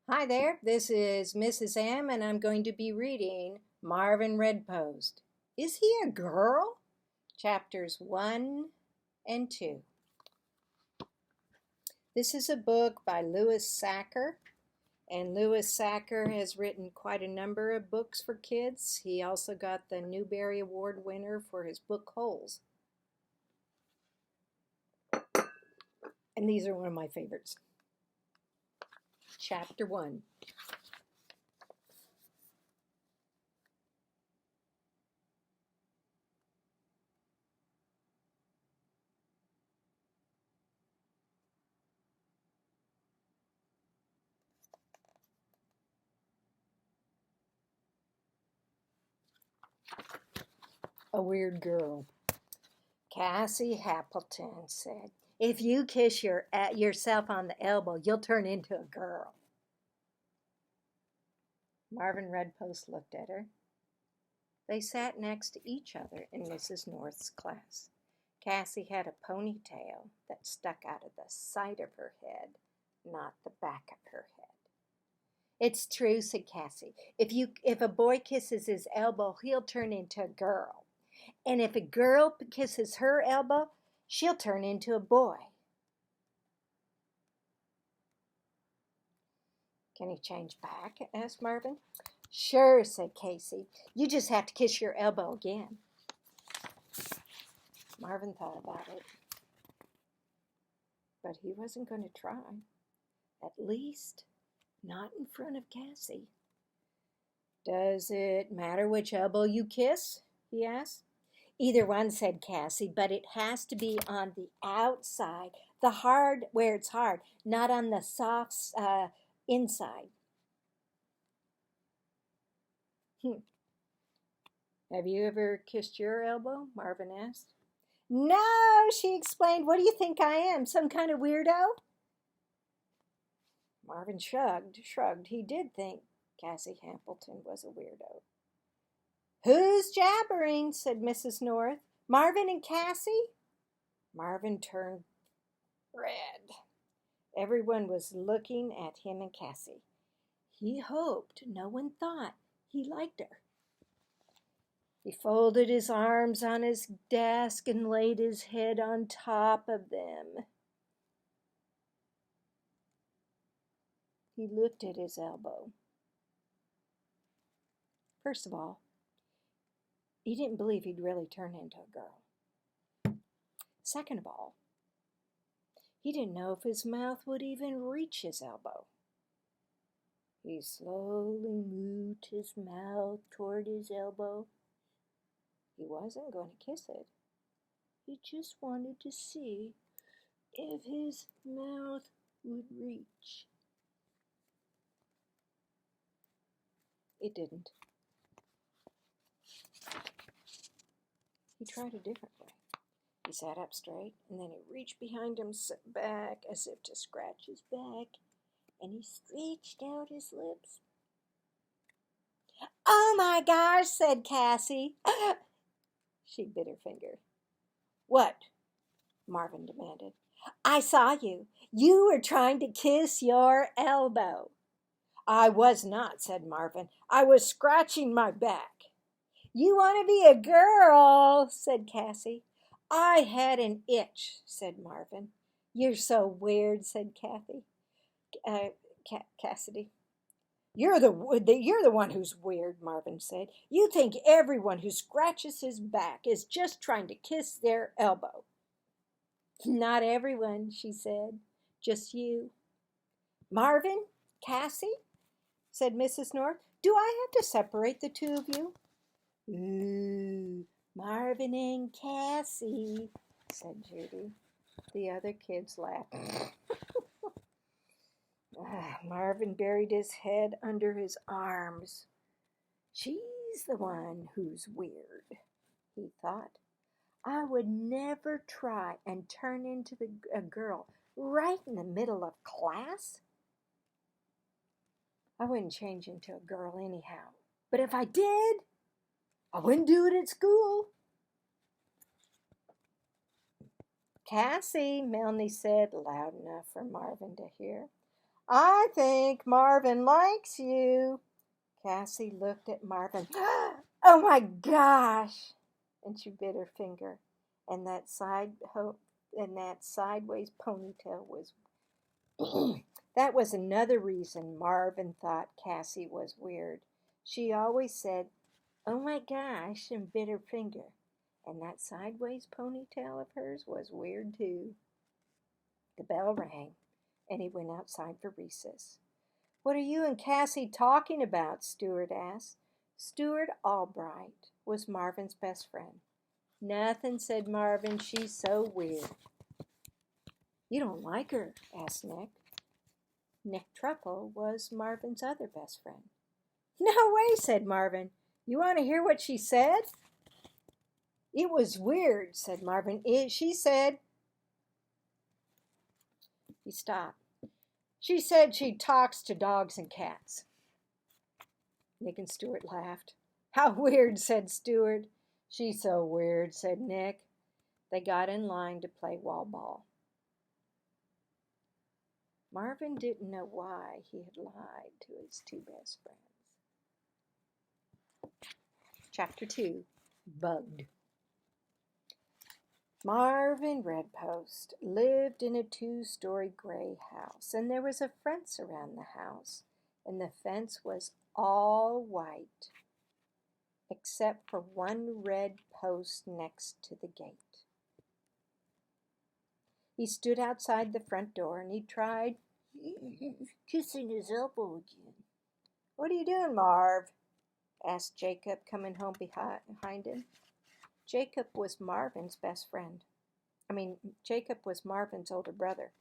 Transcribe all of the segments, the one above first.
Hi there, this is Mrs. M, and I'm going to be reading Marvin Redpost. Is he a girl? Chapters 1 and 2. This is a book by Louis Sachar, and Louis Sachar has written quite a number of books for kids. He also got the Newbery Award winner for his book Holes. And these are one of my favorites. Chapter 1. A weird girl. Cassie Happleton said, "If you kiss yourself on the elbow, you'll turn into a girl." Marvin Redpost looked at her. They sat next to each other in Mrs. North's class. Cassie had a ponytail that stuck out of the side of her head, not the back of her head. "It's true," said Cassie. If a boy kisses his elbow, he'll turn into a girl. And if a girl kisses her elbow, she'll turn into a boy." "Can he change back?" asked Marvin. "Sure," said Casey. "You just have to kiss your elbow again." Marvin thought about it, but he wasn't going to try. At least, not in front of Cassie. "Does it matter which elbow you kiss?" he asked. "Either one," said Cassie, "but it has to be on the outside, the hard where it's hard, not on the soft inside." "Have you ever kissed your elbow?" Marvin asked. "No," she explained. "What do you think I am, some kind of weirdo?" Marvin shrugged. He did think Cassie Hampleton was a weirdo. "Who's jabbering?" said Mrs. North. "Marvin and Cassie?" Marvin turned red. Everyone was looking at him and Cassie. He hoped no one thought he liked her. He folded his arms on his desk and laid his head on top of them. He looked at his elbow. First of all, he didn't believe he'd really turn into a girl. Second of all, he didn't know if his mouth would even reach his elbow. He slowly moved his mouth toward his elbow. He wasn't going to kiss it. He just wanted to see if his mouth would reach. It didn't. He tried a different way. He sat up straight, and then he reached behind his back as if to scratch his back, and he stretched out his lips. "Oh my gosh," said Cassie. She bit her finger. "What?" Marvin demanded. "I saw you. You were trying to kiss your elbow." "I was not," said Marvin. "I was scratching my back." "You want to be a girl," said Cassie. "I had an itch," said Marvin. "You're so weird," said Cassidy. You're the one who's weird," Marvin said. "You think everyone who scratches his back is just trying to kiss their elbow." "Not everyone," she said. "Just you." "Marvin, Cassie," said Mrs. North, "do I have to separate the two of you?" "Ooh, Marvin and Cassie," said Judy. The other kids laughed. Marvin buried his head under his arms. "She's the one who's weird," he thought. "I would never try and turn into a girl right in the middle of class. I wouldn't change into a girl anyhow. But if I did, I wouldn't do it at school." "Cassie," Melanie said, loud enough for Marvin to hear, I think Marvin likes you. Cassie looked at Marvin. Oh my gosh! And she bit her finger. And that sideways ponytail was that was another reason Marvin thought Cassie was weird. She always said, "Oh my gosh," and bit her finger. And that sideways ponytail of hers was weird too. The bell rang, and he went outside for recess. "What are you and Cassie talking about?" Stuart asked. Stuart Albright was Marvin's best friend. "Nothing," said Marvin. "She's so weird." "You don't like her?" asked Nick. Nick Truckle was Marvin's other best friend. "No way," said Marvin. "You want to hear what she said?" "It was weird," said Marvin. She said... He stopped. "She said she talks to dogs and cats." Nick and Stuart laughed. "How weird," said Stuart. "She's so weird," said Nick. They got in line to play wall ball. Marvin didn't know why he had lied to his two best friends. Chapter 2, Bugged. Marvin Redpost lived in a 2-story gray house, and there was a fence around the house, and the fence was all white, except for one red post next to the gate. He stood outside the front door, and he tried kissing his elbow again. "What are you doing, Marv?" asked Jacob, coming home behind him. Jacob was Marvin's best friend. Jacob was Marvin's older brother.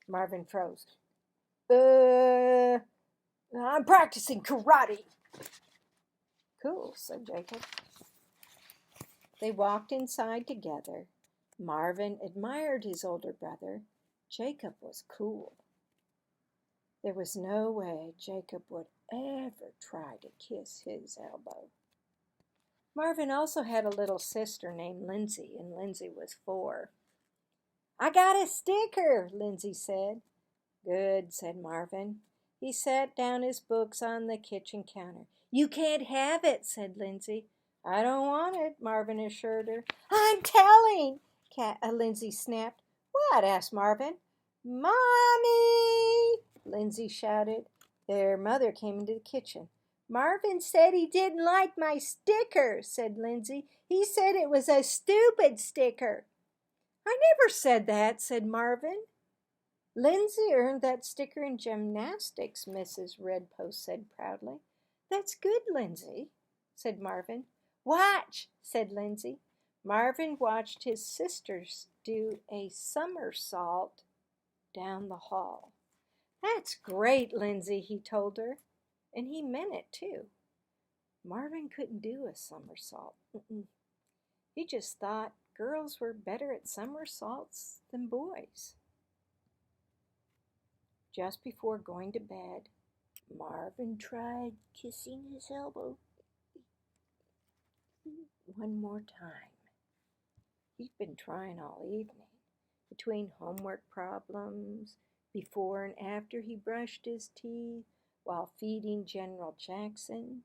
Marvin froze. I'm practicing karate." "Cool," said Jacob. They walked inside together. Marvin admired his older brother. Jacob was cool. There was no way Jacob would ever try to kiss his elbow. Marvin also had a little sister named Lindsay, and Lindsay was 4. "I got a sticker," Lindsay said. "Good," said Marvin. He set down his books on the kitchen counter. "You can't have it," said Lindsay. "I don't want it," Marvin assured her. "I'm telling," Lindsay snapped. "What?" asked Marvin. "Mommy!" Lindsay shouted. Their mother came into the kitchen. "Marvin said he didn't like my sticker," said Lindsay. "He said it was a stupid sticker." "I never said that," said Marvin. "Lindsay earned that sticker in gymnastics," Mrs. Redpost said proudly. "That's good, Lindsay," said Marvin. "Watch," said Lindsay. Marvin watched his sisters do a somersault down the hall. "That's great, Lindsay," he told her. And he meant it, too. Marvin couldn't do a somersault. He just thought girls were better at somersaults than boys. Just before going to bed, Marvin tried kissing his elbow one more time. He'd been trying all evening. Between homework problems, before and after he brushed his teeth, while feeding General Jackson.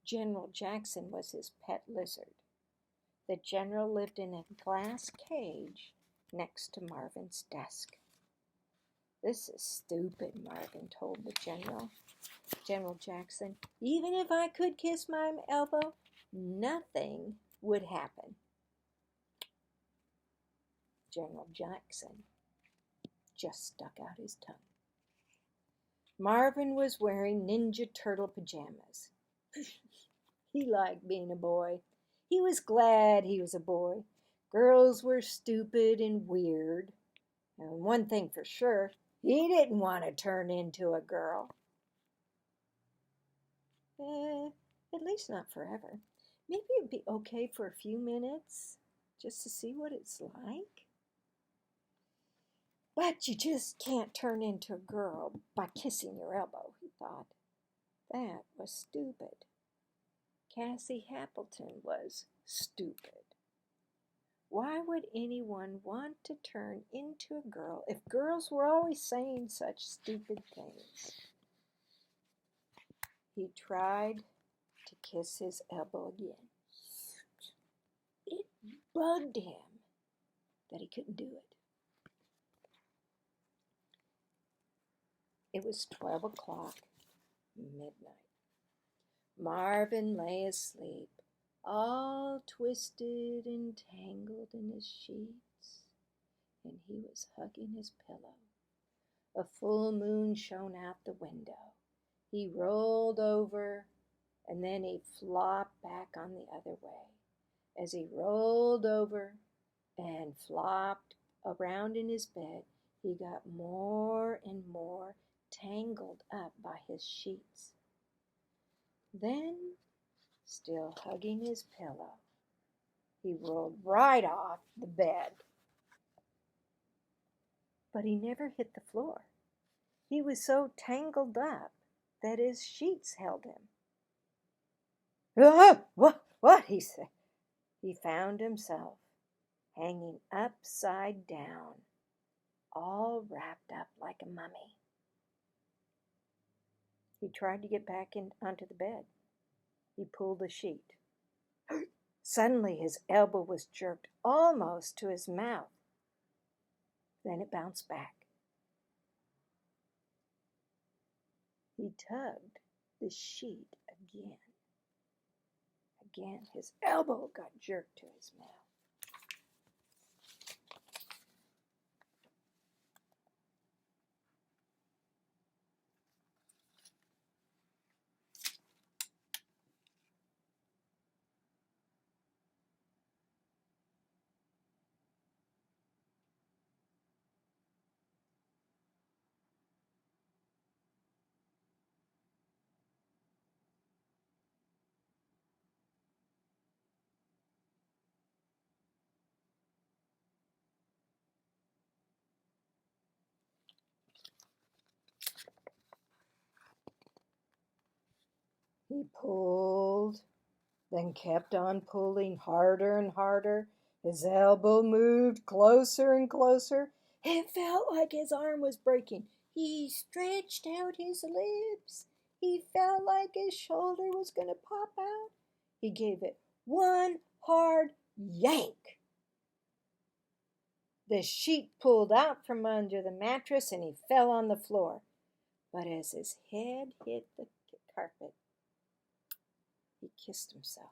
General Jackson was his pet lizard. The general lived in a glass cage next to Marvin's desk. "This is stupid," Marvin told the general. General Jackson, "Even if I could kiss my elbow, nothing would happen." General Jackson just stuck out his tongue. Marvin was wearing Ninja Turtle pajamas. He liked being a boy. He was glad he was a boy. Girls were stupid and weird. And one thing for sure, he didn't want to turn into a girl. At least not forever. Maybe it'd be okay for a few minutes, just to see what it's like. But you just can't turn into a girl by kissing your elbow, he thought. That was stupid. Cassie Happleton was stupid. Why would anyone want to turn into a girl if girls were always saying such stupid things? He tried to kiss his elbow again. It bugged him that he couldn't do it. It was 12 o'clock, midnight. Marvin lay asleep, all twisted and tangled in his sheets, and he was hugging his pillow. A full moon shone out the window. He rolled over, and then he flopped back on the other way. As he rolled over and flopped around in his bed, he got more and more tangled up by his sheets. Then, still hugging his pillow, he rolled right off the bed. But he never hit the floor. He was so tangled up that his sheets held him. "Ah, what?" he said. He found himself hanging upside down, all wrapped up like a mummy. He tried to get back onto the bed. He pulled the sheet. Suddenly his elbow was jerked almost to his mouth. Then it bounced back. He tugged the sheet again. Again, his elbow got jerked to his mouth. He pulled, then kept on pulling harder and harder. His elbow moved closer and closer. It felt like his arm was breaking. He stretched out his lips. He felt like his shoulder was going to pop out. He gave it one hard yank. The sheet pulled out from under the mattress and he fell on the floor. But as his head hit the carpet, he kissed himself.